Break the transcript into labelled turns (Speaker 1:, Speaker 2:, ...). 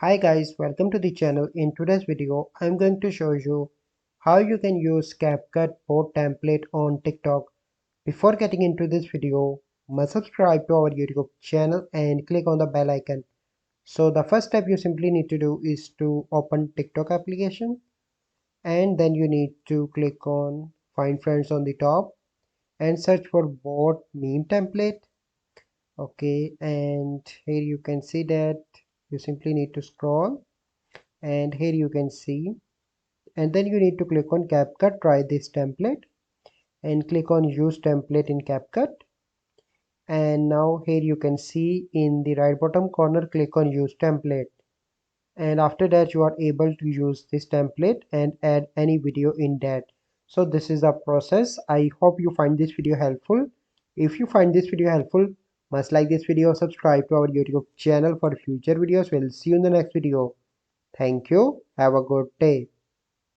Speaker 1: Hi guys, welcome to the channel. In today's video, I'm going to show you how you can use CapCut board template on TikTok. Before getting into this video, must subscribe to our YouTube channel and click on the bell icon. So the first step you simply need to do is to open TikTok application, and then you need to click on find friends on the top and search for board meme template. Okay, and here you can see that you simply need to scroll, and here you can see, and then you need to click on CapCut, try this template, and click on use template in CapCut. And now here you can see in the right bottom corner, click on use template, and after that you are able to use this template and add any video in that. So this is the process. I hope you find this video helpful. If you find this video helpful, must like this video, subscribe to our YouTube channel for future videos. We'll see you in the next video. Thank you, have a good day.